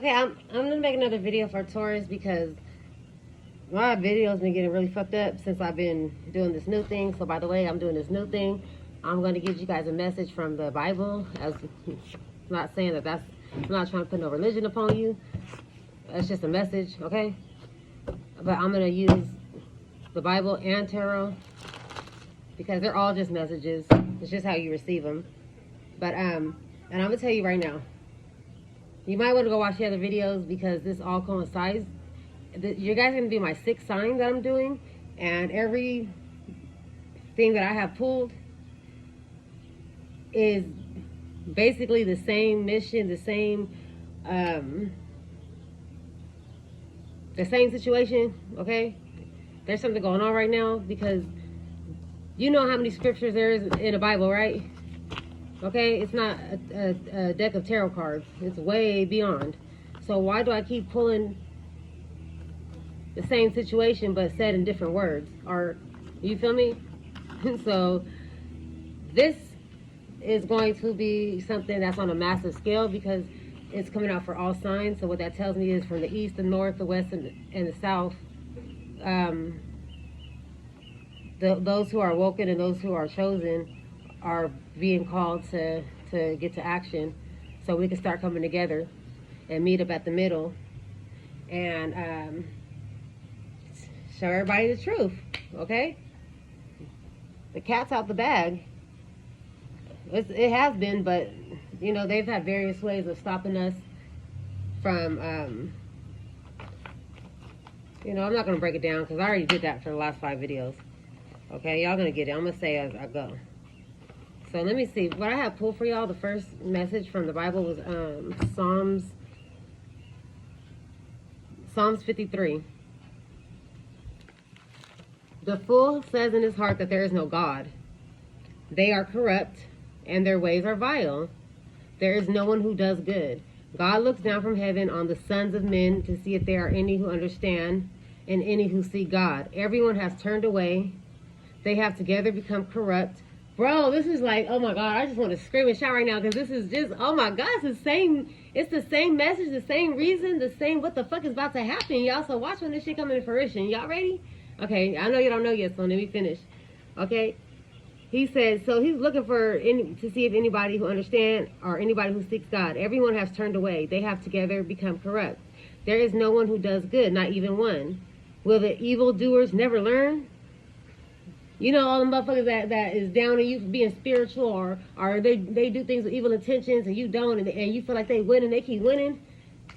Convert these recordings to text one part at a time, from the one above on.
Okay, I'm gonna make another video for Taurus because my video's been getting really fucked up since I've been doing this new thing. So by the way, I'm doing this new thing. I'm going to give you guys a message from the Bible. As I'm not saying that I'm not trying to put no religion upon you. It's just a message, okay? But I'm going to use the Bible and tarot because they're all just messages. It's just how you receive them. But and I'm gonna tell you right now, you might want to go watch the other videos because this all coincides. You guys are going to be my 6 sign that I'm doing, and every thing that I have pulled is basically the same mission, the same situation, okay? There's something going on right now because you know how many scriptures there is in the Bible, right? Okay, it's not a deck of tarot cards. It's way beyond. So why do I keep pulling the same situation but said in different words? Or, you feel me? So this is going to be something that's on a massive scale because it's coming out for all signs. So what that tells me is from the east, the north, the west, and the south, those who are awoken and those who are chosen are being called to get to action, so we can start coming together and meet up at the middle and show everybody the truth, okay? The cat's out the bag. It has been, but you know, they've had various ways of stopping us from you know, I'm not going to break it down because I already did that for the last 5 videos. Okay, y'all going to get it. I'm going to say as I go. So let me see. What I have pulled for y'all, the first message from the Bible was Psalms 53. The fool says in his heart that there is no God. They are corrupt, and their ways are vile. There is no one who does good. God looks down from heaven on the sons of men to see if there are any who understand and any who seek God. Everyone has turned away. They have together become corrupt. Bro, this is like, oh my God, I just want to scream and shout right now because this is just, oh my God, it's the same message, the same reason, the same what the fuck is about to happen, y'all. So watch when this shit come into fruition. Y'all ready? Okay, I know you don't know yet, so let me finish. Okay, he said, so he's looking to see if anybody who understands or anybody who seeks God. Everyone has turned away. They have together become corrupt. There is no one who does good, not even one. Will the evildoers never learn? You know, all the motherfuckers that is down on you for being spiritual or they do things with evil intentions and you don't, and you feel like they win and they keep winning.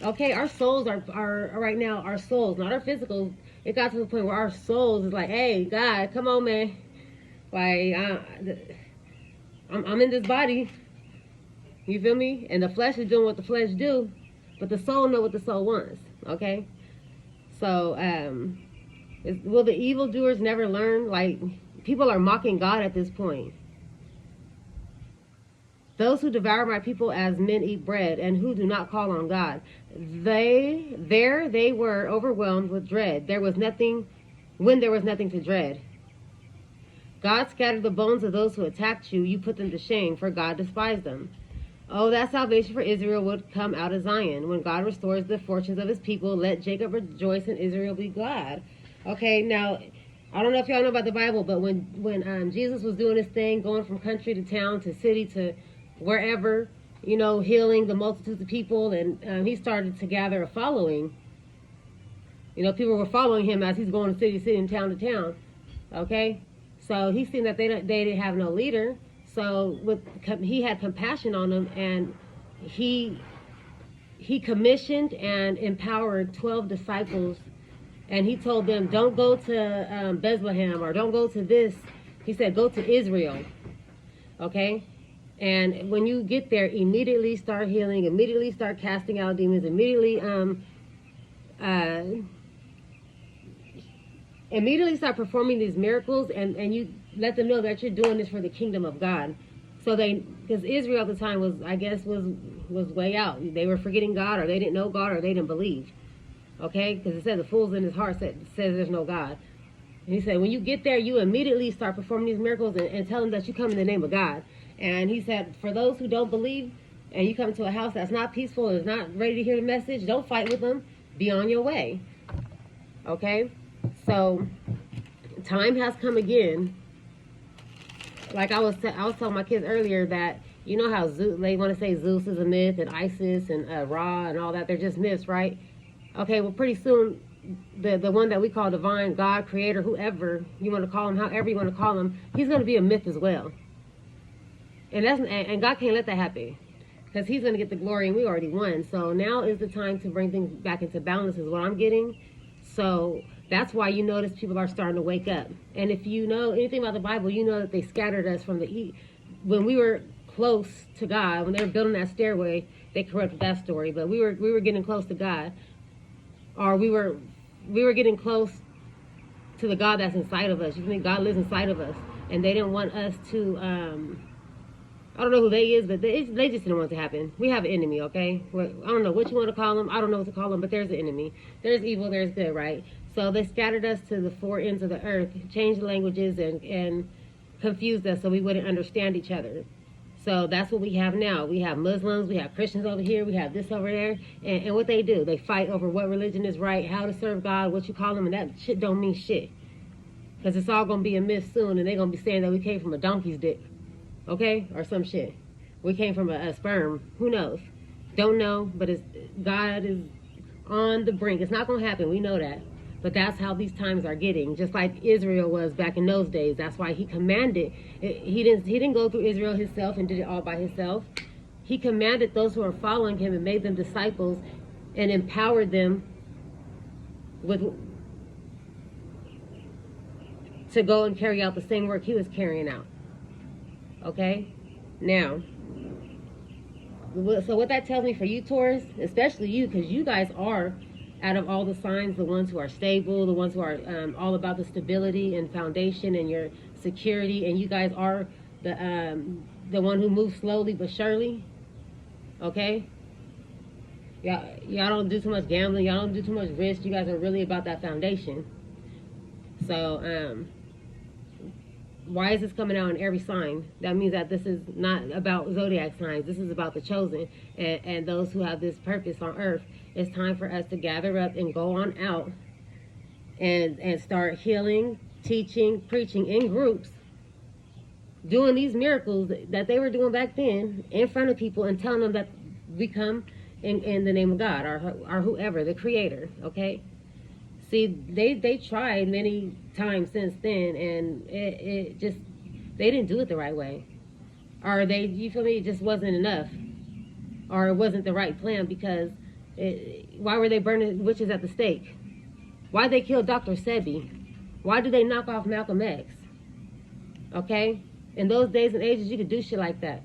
Okay, our souls are right now, our souls, not our physicals. It got to the point where our souls is like, hey, God, come on, man. Like, I'm in this body. You feel me? And the flesh is doing what the flesh do, but the soul know what the soul wants. Okay? So, will the evildoers never learn? Like, people are mocking God at this point. Those who devour my people as men eat bread and who do not call on God. They were overwhelmed with dread. There was nothing to dread. God scattered the bones of those who attacked you. You put them to shame, for God despised them. Oh, that salvation for Israel would come out of Zion. When God restores the fortunes of his people, let Jacob rejoice and Israel be glad. Okay, now, I don't know if y'all know about the Bible, but when Jesus was doing his thing, going from country to town to city to wherever, you know, healing the multitudes of people, and he started to gather a following. You know, people were following him as he's going to city to city and town to town. Okay, so he seen that they didn't have no leader, so he had compassion on them, and he commissioned and empowered 12 disciples. And he told them, don't go to Bethlehem or don't go to this. He said, go to Israel. Okay? And when you get there, immediately start healing, immediately start casting out demons, immediately start performing these miracles, and you let them know that you're doing this for the kingdom of God. So because Israel at the time was way out. They were forgetting God, or they didn't know God, or they didn't believe. Okay, because it said the fool's in his heart says there's no God. And he said, when you get there, you immediately start performing these miracles and tell them that you come in the name of God. And he said, for those who don't believe and you come to a house that's not peaceful, is not ready to hear the message, don't fight with them. Be on your way. Okay? So, time has come again. Like I was telling my kids earlier that, you know how they want to say Zeus is a myth and Isis and Ra and all that. They're just myths, right? Okay, well, pretty soon, the one that we call divine, God, creator, whoever you want to call him, however you want to call him, he's going to be a myth as well. And God can't let that happen, because he's going to get the glory, and we already won. So now is the time to bring things back into balance is what I'm getting. So that's why you notice people are starting to wake up. And if you know anything about the Bible, you know that they scattered us from the east. When we were close to God, when they were building that stairway, they corrected that story. But we were getting close to God, or we were getting close to the God that's inside of us. You think God lives inside of us, and they didn't want us to. I don't know who they is, but they just didn't want it to happen. We have an enemy, okay? I don't know what you want to call them. I don't know what to call them, but there's an enemy. There's evil, there's good, right? So they scattered us to the four ends of the earth, changed languages, and confused us so we wouldn't understand each other. So that's what we have now. We have Muslims, we have Christians over here, we have this over there. And what they do, they fight over what religion is right, how to serve God, what you call them, and that shit don't mean shit. Because it's all going to be a myth soon, and they're going to be saying that we came from a donkey's dick. Okay? Or some shit. We came from a sperm. Who knows? Don't know, but God is on the brink. It's not going to happen. We know that. But that's how these times are getting. Just like Israel was back in those days. That's why he commanded. He didn't go through Israel himself and did it all by himself. He commanded those who are following him and made them disciples and empowered them to go and carry out the same work he was carrying out. Okay? Now, so what that tells me for you, Taurus, especially you, because you guys are, out of all the signs, the ones who are stable, the ones who are all about the stability and foundation and your security, and you guys are the one who moves slowly but surely. Okay? Y'all don't do too much gambling. Y'all don't do too much risk. You guys are really about that foundation. So, why is this coming out in every sign? That means that this is not about zodiac signs. This is about the chosen and those who have this purpose on earth. It's time for us to gather up and go on out and start healing, teaching, preaching in groups, doing these miracles that they were doing back then in front of people and telling them that we come in the name of God or whoever, the creator, okay? See, they tried many times since then, and it just, they didn't do it the right way. Or you feel me, it just wasn't enough. Or it wasn't the right plan, because why were they burning witches at the stake? Why'd they kill Dr. Sebi? Why did they knock off Malcolm X? Okay? In those days and ages, you could do shit like that.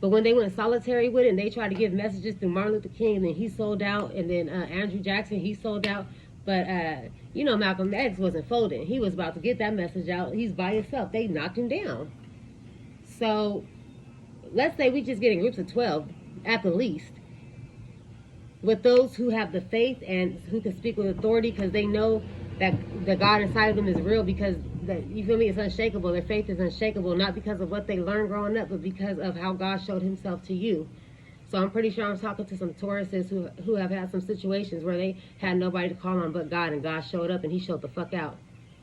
But when they went solitary with it, and they tried to give messages through Martin Luther King, and then he sold out, and then Andrew Jackson, he sold out. But, you know, Malcolm X wasn't folding. He was about to get that message out. He's by himself. They knocked him down. So, let's say we just get in groups of 12, at the least, with those who have the faith and who can speak with authority, because they know that the God inside of them is real, because, you feel me, it's unshakable. Their faith is unshakable, not because of what they learned growing up, but because of how God showed himself to you. So I'm pretty sure I'm talking to some Tauruses who have had some situations where they had nobody to call on but God, and God showed up and he showed the fuck out.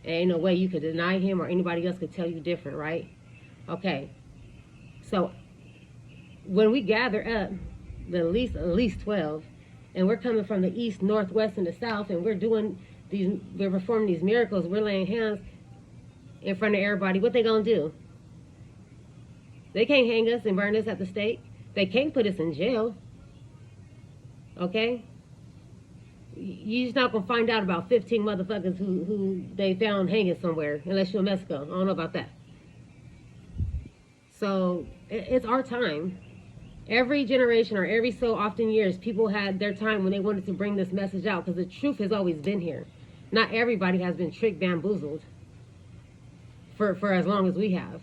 And ain't no way you could deny him or anybody else could tell you different, right? Okay. So when we gather up, at least 12, and we're coming from the east, northwest, and the south, and we're performing these miracles, we're laying hands in front of everybody, what they gonna do? They can't hang us and burn us at the stake. They can't put us in jail. Okay? You're just not going to find out about 15 motherfuckers who they found hanging somewhere, unless you're in Mexico. I don't know about that. So, it's our time. Every generation or every so often years, people had their time when they wanted to bring this message out, because the truth has always been here. Not everybody has been tricked, bamboozled for as long as we have.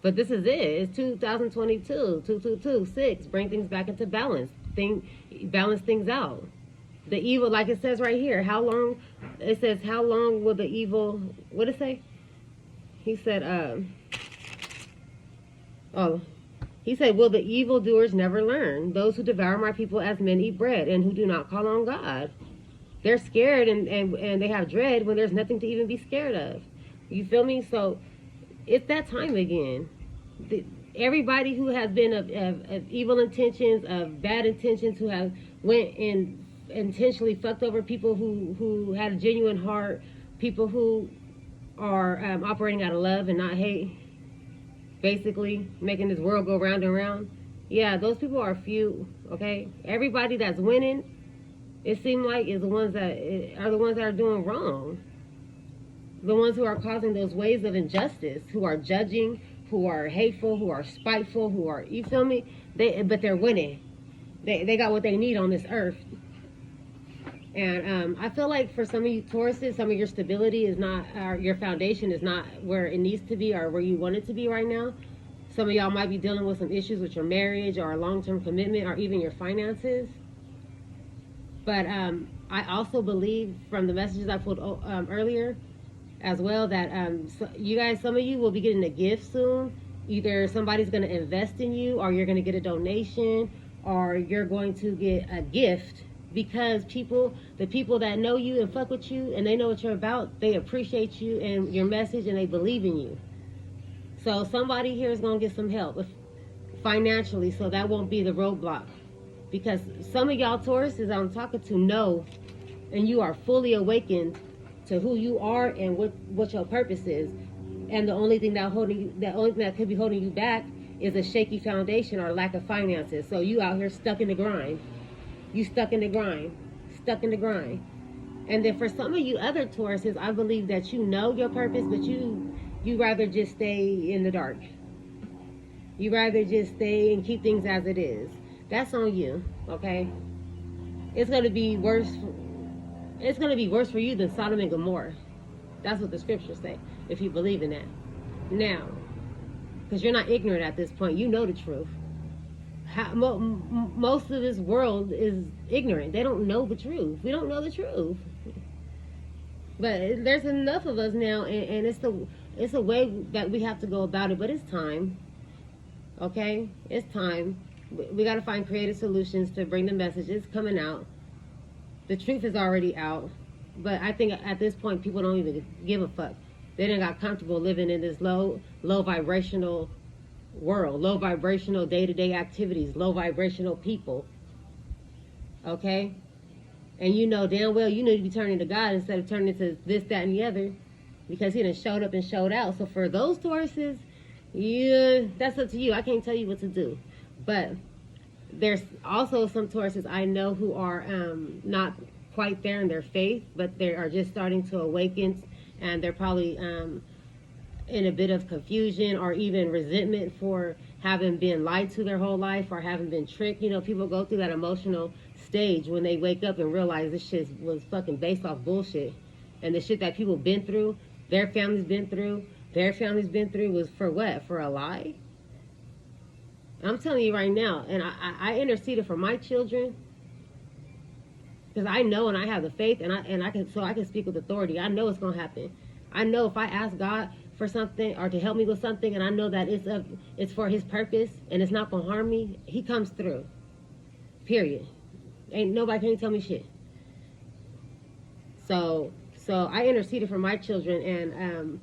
But this is it. It's 2022, 2226. Bring things back into balance. Balance things out. The evil, like it says right here, how long will the evil, what did it say? He said, Oh, he said, will the evildoers never learn? Those who devour my people as men eat bread and who do not call on God. They're scared and they have dread when there's nothing to even be scared of. You feel me? So it's that time again. Everybody who has been of evil intentions, of bad intentions, who have went and intentionally fucked over people who had a genuine heart, people who are operating out of love and not hate, basically making this world go round and round. Yeah, those people are few, okay? Everybody that's winning, it seems like, is the ones that are doing wrong. The ones who are causing those waves of injustice, who are judging, who are hateful, who are spiteful, who are, you feel me? But they're winning. They got what they need on this earth. And I feel like for some of you Tauruses, some of your stability is not, your foundation is not where it needs to be or where you want it to be right now. Some of y'all might be dealing with some issues with your marriage or a long-term commitment or even your finances. But I also believe from the messages I pulled earlier as well that you guys, some of you will be getting a gift soon. Either somebody's going to invest in you, or you're going to get a donation, or you're going to get a gift, because the people that know you and fuck with you and they know what you're about, they appreciate you and your message and they believe in you. So somebody here is going to get some help financially, so that won't be the roadblock. Because some of y'all Tauruses I'm talking to know, and you are fully awakened to who you are and what your purpose is. And the only thing that could be holding you back is a shaky foundation or lack of finances. So you out here stuck in the grind. You stuck in the grind. And then for some of you other Tauruses, I believe that you know your purpose, but you rather just stay in the dark. You rather just stay and keep things as it is. That's on you, okay? It's gonna be worse. It's gonna be worse for you than Sodom and Gomorrah. That's what the scriptures say, if you believe in that. Now, because you're not ignorant at this point, you know the truth. Most of this world is ignorant. They don't know the truth. We don't know the truth. But there's enough of us now, and it's a way that we have to go about it. But it's time, okay? It's time. We got to find creative solutions to bring the message. It's coming out. The truth is already out. But I think at this point, people don't even give a fuck. They done got comfortable living in this low vibrational world, low vibrational day-to-day activities, low vibrational people. Okay? And you know damn well you need to be turning to God instead of turning to this, that, and the other, because he done showed up and showed out. So for those Tauruses, yeah, that's up to you. I can't tell you what to do. But there's also some Tauruses I know who are not quite there in their faith, but they are just starting to awaken, and they're probably in a bit of confusion or even resentment for having been lied to their whole life or having been tricked. You know, people go through that emotional stage when they wake up and realize this shit was fucking based off bullshit. And the shit that people been through, their families been through was for what? For a lie? I'm telling you right now, and I interceded for my children because I know and I have the faith, and I can speak with authority. I know it's gonna happen. I know if I ask God for something or to help me with something, and I know that it's for his purpose and it's not gonna harm me, he comes through. Period. Ain't nobody can tell me shit. So I interceded for my children, and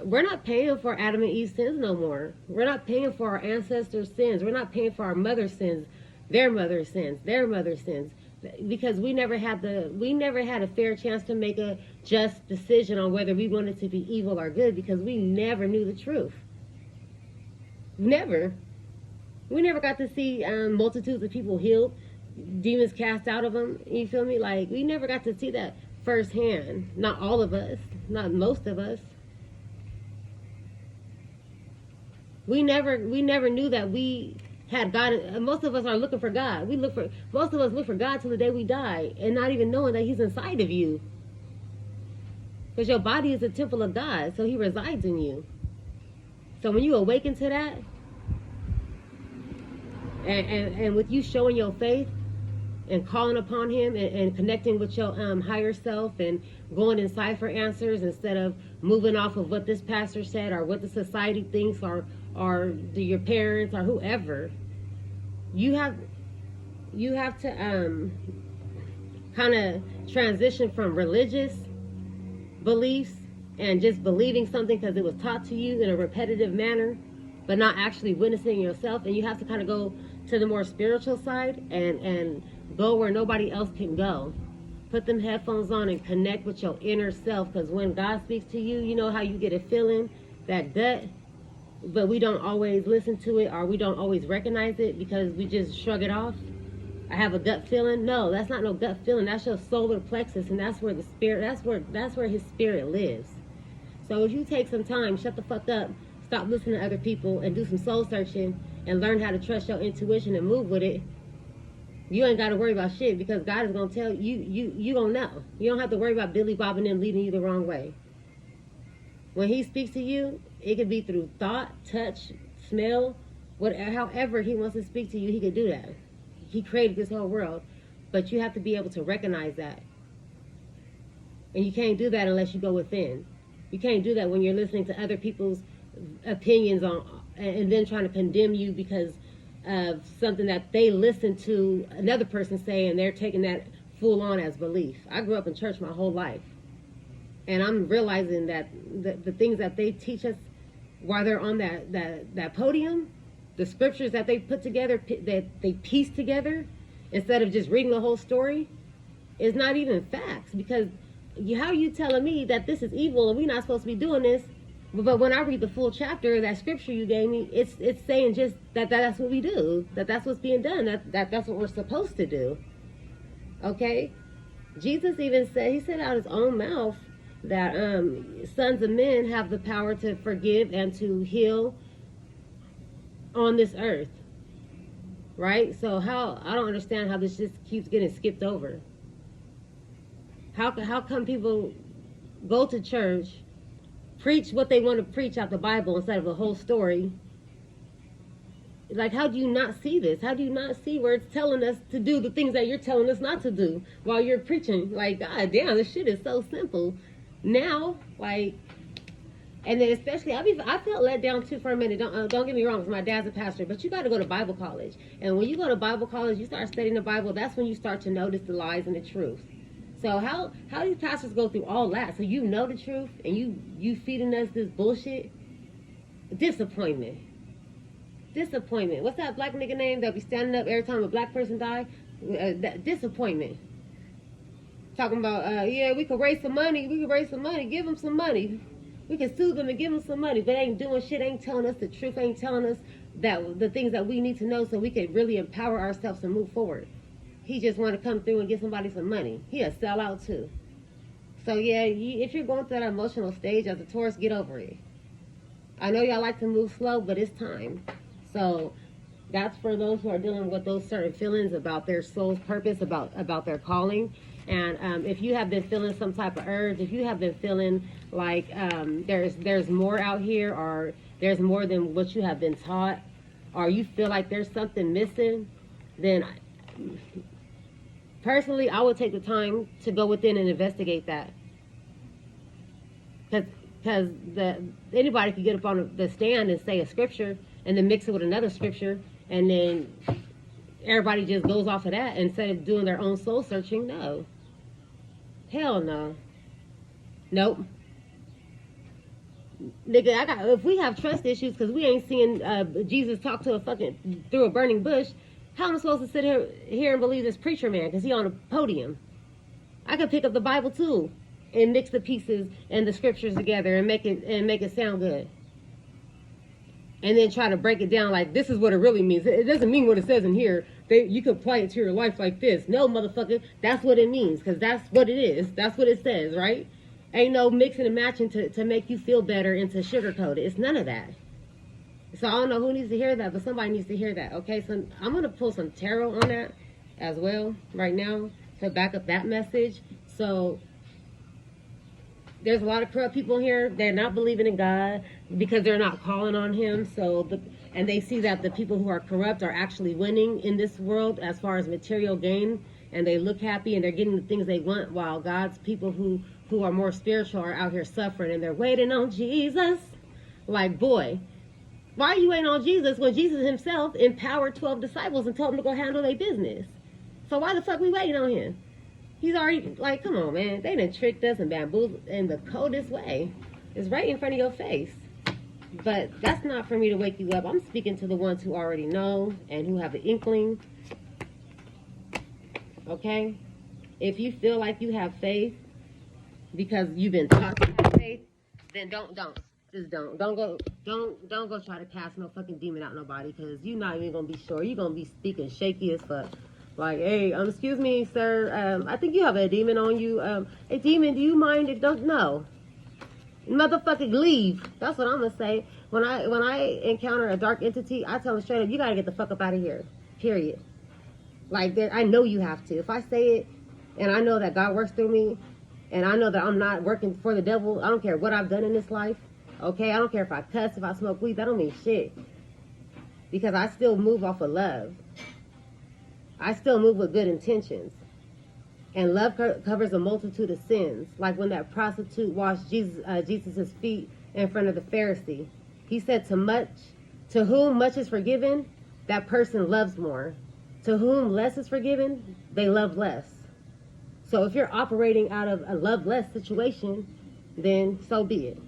we're not paying for Adam and Eve's sins no more. We're not paying for our ancestors' sins. We're not paying for our mother's sins, their mother's sins, their mother's sins, because we never had a fair chance to make a just decision on whether we wanted to be evil or good, because we never knew the truth. Never. We never got to see multitudes of people healed, demons cast out of them. You feel me? Like, we never got to see that firsthand. Not all of us. Not most of us. We never knew that we had God. Most of us are looking for God. Most of us look for God till the day we die, and not even knowing that he's inside of you. Because your body is a temple of God, so he resides in you. So when you awaken to that, and with you showing your faith and calling upon him and connecting with your higher self and going inside for answers instead of moving off of what this pastor said or what the society thinks or or to your parents or whoever. You have to kind of transition from religious beliefs and just believing something because it was taught to you in a repetitive manner, but not actually witnessing yourself. And you have to kind of go to the more spiritual side and go where nobody else can go. Put them headphones on and connect with your inner self, because when God speaks to you, you know how you get a feeling, that gut, but we don't always listen to it, or we don't always recognize it because we just shrug it off. I have a gut feeling. No, that's not no gut feeling. That's your solar plexus, and that's where the spirit, that's where his spirit lives. So if you take some time, shut the fuck up, stop listening to other people, and do some soul searching and learn how to trust your intuition and move with it, you ain't got to worry about shit, because God is going to tell you, you don't know. You don't have to worry about Billy bobbing and leading you the wrong way. When he speaks to you, it could be through thought, touch, smell, whatever, however he wants to speak to you, he could do that. He created this whole world, but you have to be able to recognize that. And you can't do that unless you go within. You can't do that when you're listening to other people's opinions on, and then trying to condemn you because of something that they listen to another person say, and they're taking that full on as belief. I grew up in church my whole life, and I'm realizing that the things that they teach us while they're on that podium, the scriptures that they put together, that they piece together, instead of just reading the whole story, is not even facts. Because how are you telling me that this is evil and we're not supposed to be doing this? But when I read the full chapter of that scripture you gave me, it's saying just that's what we do, that's what's being done, that's what we're supposed to do. Okay? Jesus even said, he said out his own mouth that sons of men have the power to forgive and to heal on this earth. Right? So I don't understand how this just keeps getting skipped over. How come people go to church, preach what they want to preach out the Bible instead of the whole story? Like, how do you not see this? How do you not see where it's telling us to do the things that you're telling us not to do while you're preaching? Like, god damn, this shit is so simple now. Like, and then especially, I felt let down too for a minute. Don't get me wrong, because my dad's a pastor, but you got to go to Bible college. And when you go to Bible college, you start studying the Bible, that's when you start to notice the lies and the truth. So how do these pastors go through all that? So you know the truth, and you feeding us this bullshit? Disappointment. What's that black nigga name that be standing up every time a black person die? Disappointment. Talking about, yeah, we could raise some money. Give them some money. We can sue them and give them some money, but ain't doing shit, ain't telling us the truth, ain't telling us that the things that we need to know so we can really empower ourselves and move forward. He just want to come through and give somebody some money. He a sellout too. So yeah, if you're going through that emotional stage as a Taurus, get over it. I know y'all like to move slow, but it's time. So that's for those who are dealing with those certain feelings about their soul's purpose, about their calling. And if you have been feeling some type of urge, if you have been feeling like there's more out here, or there's more than what you have been taught, or you feel like there's something missing, then personally, I would take the time to go within and investigate that. Because anybody could get up on the stand and say a scripture and then mix it with another scripture, and then everybody just goes off of that instead of doing their own soul searching. No. Hell no. Nope. Nigga, if we have trust issues because we ain't seeing Jesus talk to through a burning bush, how am I supposed to sit here and believe this preacher man because he on a podium? I could pick up the Bible too and mix the pieces and the scriptures together and make it sound good. And then try to break it down like this is what it really means. It doesn't mean what it says in here. You can apply it to your life like this. No, motherfucker, that's what it means, because that's what it is. That's what it says, right? Ain't no mixing and matching to make you feel better and to sugarcoat it. It's none of that. So I don't know who needs to hear that, but somebody needs to hear that, okay? So I'm going to pull some tarot on that as well right now to back up that message. So there's a lot of corrupt people here. They're not believing in God because they're not calling on him. And they see that the people who are corrupt are actually winning in this world as far as material gain, and they look happy and they're getting the things they want, while God's people who are more spiritual are out here suffering and they're waiting on Jesus. Like, boy, Why are you waiting on Jesus when Jesus himself empowered 12 disciples and told them to go handle their business? So why the fuck we waiting on him? He's already, like, come on, man. They done tricked us and bamboozled in the coldest way. It's right in front of your face. But that's not for me to wake you up. I'm speaking to the ones who already know and who have an inkling. Okay? If you feel like you have faith because you've been taught to have faith, then don't. Just don't. Don't go try to cast no fucking demon out nobody, because you're not even gonna be sure. You're gonna be speaking shaky as fuck. Like, hey, excuse me, sir. I think you have a demon on you. Hey, demon, do you mind if don't know? Motherfucking leave. That's what I'm gonna say. When I encounter a dark entity, I tell them straight up, you gotta get the fuck up out of here. Period. Like, I know you have to. If I say it, and I know that God works through me, and I know that I'm not working for the devil, I don't care what I've done in this life. Okay, I don't care if I cuss, if I smoke weed, that don't mean shit. Because I still move off of love. I still move with good intentions. And love covers a multitude of sins. Like when that prostitute washed Jesus' feet in front of the Pharisee. He said, to whom much is forgiven, that person loves more. To whom less is forgiven, they love less. So if you're operating out of a love less situation, then so be it.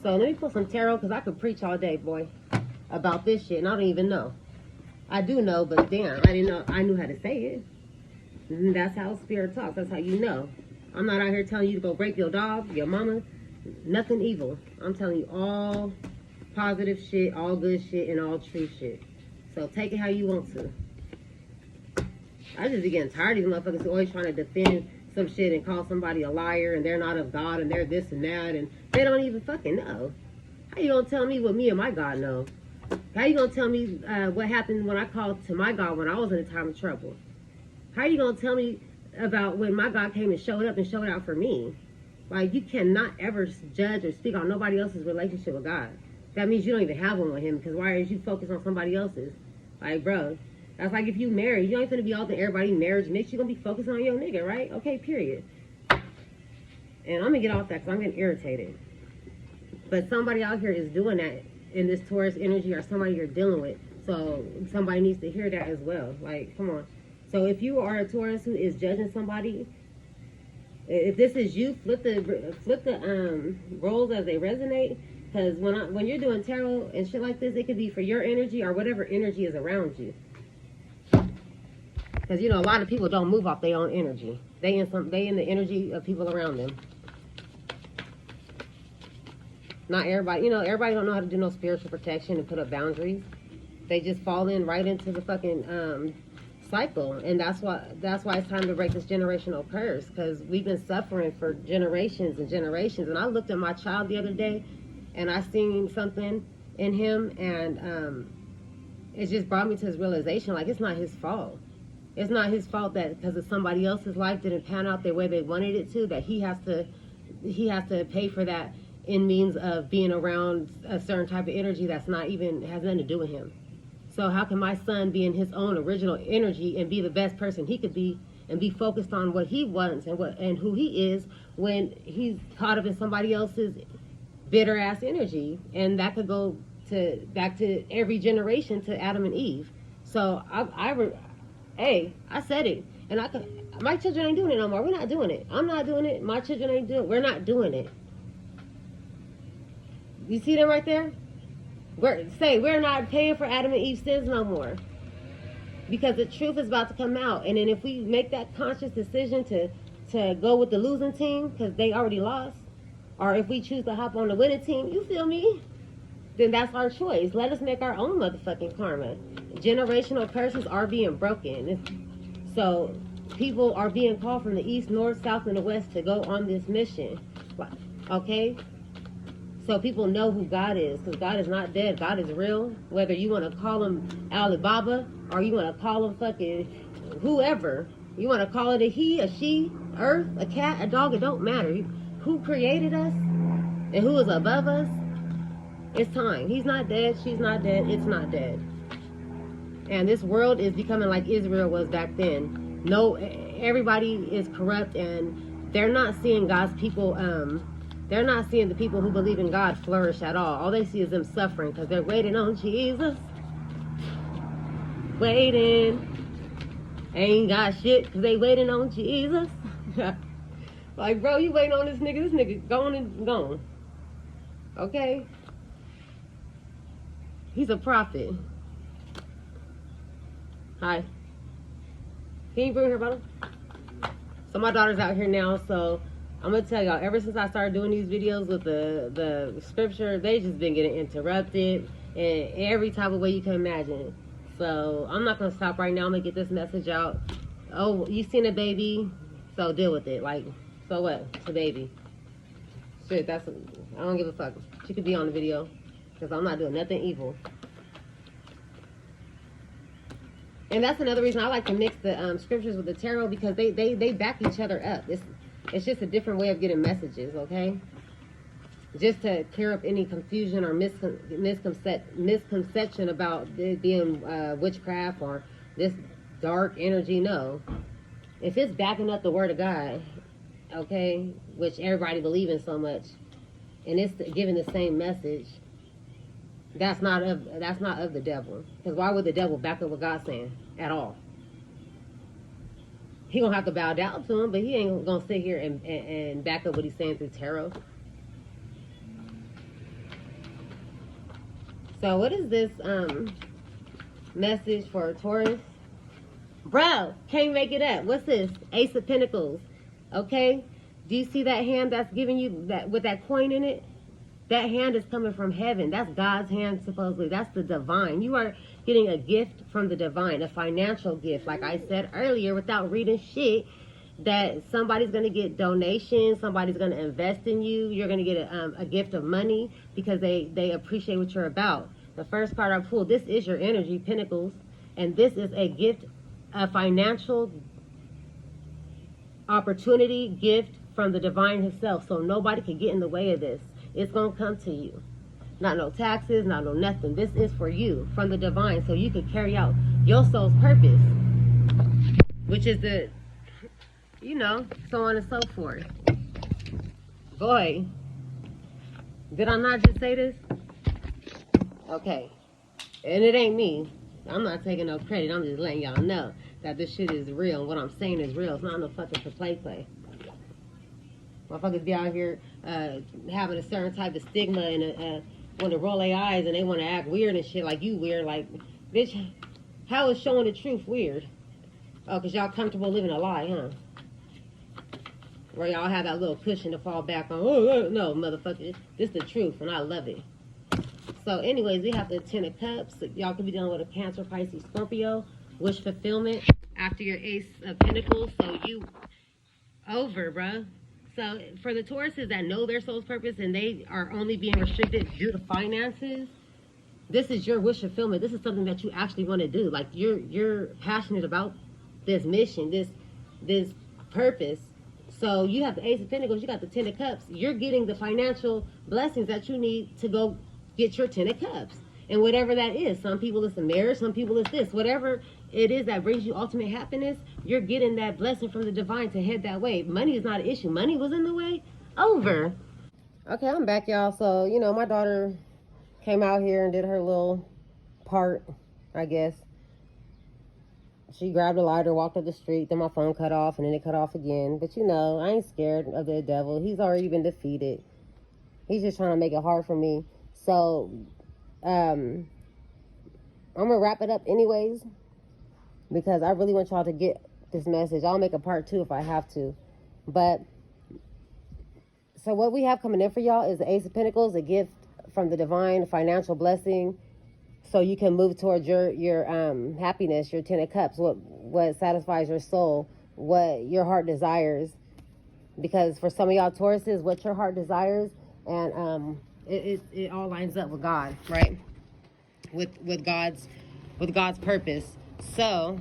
So let me pull some tarot, because I could preach all day, boy, about this shit, and I don't even know. I do know, but damn, I didn't know I knew how to say it. And that's how spirit talks. That's how you know. I'm not out here telling you to go rape your dog, your mama, nothing evil. I'm telling you all positive shit, all good shit, and all true shit. So take it how you want to. I just be getting tired of these motherfuckers always trying to defend some shit and call somebody a liar and they're not of God and they're this and that and they don't even fucking know. How you gonna tell me what me and my God know? How you gonna tell me what happened when I called to my God when I was in a time of trouble? How you gonna tell me about when my God came and showed up and showed out for me? Like, you cannot ever judge or speak on nobody else's relationship with God. That means you don't even have one with him, because why are you focused on somebody else's? Like, bro, that's like if you marry, you ain't finna be all to everybody marriage mix. You're gonna be focused on your nigga, right? Okay, period. And I'm gonna get off that because I'm getting irritated. But somebody out here is doing that in this Taurus energy, or somebody you're dealing with. So somebody needs to hear that as well. Like, come on. So if you are a Taurus who is judging somebody, if this is you, flip the roles as they resonate. Because when you're doing tarot and shit like this, it could be for your energy or whatever energy is around you. Because, you know, a lot of people don't move off their own energy. They in the energy of people around them. Not everybody, you know, everybody don't know how to do no spiritual protection and put up boundaries. They just fall in right into the fucking cycle. And that's why it's time to break this generational curse. Because we've been suffering for generations and generations. And I looked at my child the other day and I seen something in him, and it just brought me to his realization, like, it's not his fault. It's not his fault that because of somebody else's life didn't pan out the way they wanted it to, that he has to pay for that in means of being around a certain type of energy that's not even, has nothing to do with him. So how can my son be in his own original energy and be the best person he could be and be focused on what he wants and who he is when he's caught up in somebody else's bitter ass energy? And that could go back to every generation to Adam and Eve. So I said it, and my children ain't doing it no more. We're not doing it. I'm not doing it. My children ain't doing it. We're not doing it. You see them right there? We're not paying for Adam and Eve's sins no more. Because the truth is about to come out. And then if we make that conscious decision to go with the losing team because they already lost, or if we choose to hop on the winning team, you feel me? Then that's our choice. Let us make our own motherfucking karma. Generational curses are being broken. So people are being called from the east, north, south, and the west to go on this mission. Okay? So people know who God is, because God is not dead. God is real. Whether you want to call him Alibaba or you want to call him fucking whoever. You want to call it a he, a she, earth, a cat, a dog, it don't matter. Who created us and who is above us, it's time. He's not dead. She's not dead. It's not dead. And this world is becoming like Israel was back then. No, everybody is corrupt, and they're not seeing God's people. They're not seeing the people who believe in God flourish at all. All they see is them suffering because they're waiting on Jesus. Waiting. Ain't got shit because they waiting on Jesus. Like, bro, you waiting on this nigga gone and gone. Okay? He's a prophet. Hi. Can you bring her bottle? So my daughter's out here now, so I'm gonna tell y'all, ever since I started doing these videos with the scripture, they just been getting interrupted in every type of way you can imagine. So I'm not gonna stop right now. I'm gonna get this message out. Oh, you seen a baby, so deal with it. Like, so what? It's a baby. Shit, I don't give a fuck. She could be on the video, because I'm not doing nothing evil. And that's another reason I like to mix the scriptures with the tarot, because they back each other up. It's just a different way of getting messages, okay? Just to clear up any confusion or misconception about it being witchcraft or this dark energy. No. If it's backing up the word of God, okay, which everybody believes in so much, and it's giving the same message, that's not of the devil. Because why would the devil back up what God's saying at all? He gonna have to bow down to him, but he ain't gonna sit here and back up what he's saying through tarot. So what is this message for Taurus? Bro, can't make it up. What's this? Ace of Pentacles. Okay? Do you see that hand that's giving you that with that coin in it? That hand is coming from heaven. That's God's hand, supposedly. That's the divine. You are getting a gift from the divine, a financial gift. Like I said earlier, without reading shit, that somebody's going to get donations, somebody's going to invest in you, you're going to get a gift of money because they appreciate what you're about. The first card I pulled, this is your energy, Pentacles, and this is a gift, a financial opportunity gift from the divine himself, so nobody can get in the way of this. It's going to come to you. Not no taxes, not no nothing. This is for you, from the divine, so you can carry out your soul's purpose, which is the, you know, so on and so forth. Boy, did I not just say this? Okay. And it ain't me. I'm not taking no credit. I'm just letting y'all know that this shit is real. And what I'm saying is real. It's not no fucking play. Motherfuckers be out here having a certain type of stigma and want to roll their eyes and they want to act weird and shit like you weird. Like, bitch, how is showing the truth weird? Oh, because y'all comfortable living a lie, huh? Where y'all have that little cushion to fall back on. Oh, no, motherfucker. This is the truth, and I love it. So, anyways, we have the Ten of Cups. Y'all could be dealing with a Cancer, Pisces, Scorpio. Wish fulfillment after your Ace of Pentacles. So, you over, bruh. So, for the Tauruses that know their soul's purpose and they are only being restricted due to finances, this is your wish fulfillment. This is something that you actually want to do. Like, you're passionate about this mission, this purpose. So you have the Ace of Pentacles, you got the Ten of Cups. You're getting the financial blessings that you need to go get your Ten of Cups. And whatever that is, some people it's a marriage, some people it's this. Whatever it is that brings you ultimate happiness, you're getting that blessing from the divine to head that way. Money is not an issue. Money was in the way. Over. Okay, I'm back, y'all. So, you know, my daughter came out here and did her little part, I guess. She grabbed a lighter, walked up the street, then my phone cut off, and then it cut off again. But, you know, I ain't scared of the devil. He's already been defeated. He's just trying to make it hard for me. So, I'm going to wrap it up anyways, because I really want y'all to get this message. I'll make a part 2 if I have to. But, so what we have coming in for y'all is the Ace of Pentacles, a gift from the divine, financial blessing, so you can move towards your happiness, your Ten of Cups, what satisfies your soul, what your heart desires. Because for some of y'all Tauruses, what your heart desires, and it all lines up with God, right? With God's purpose. So,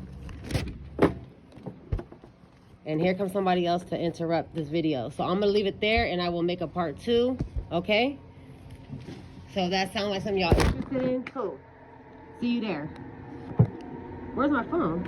and here comes somebody else to interrupt this video. So I'm gonna leave it there, and I will make a part 2. Okay? So that sounds like something y'all interested in. Cool. See you there. Where's my phone?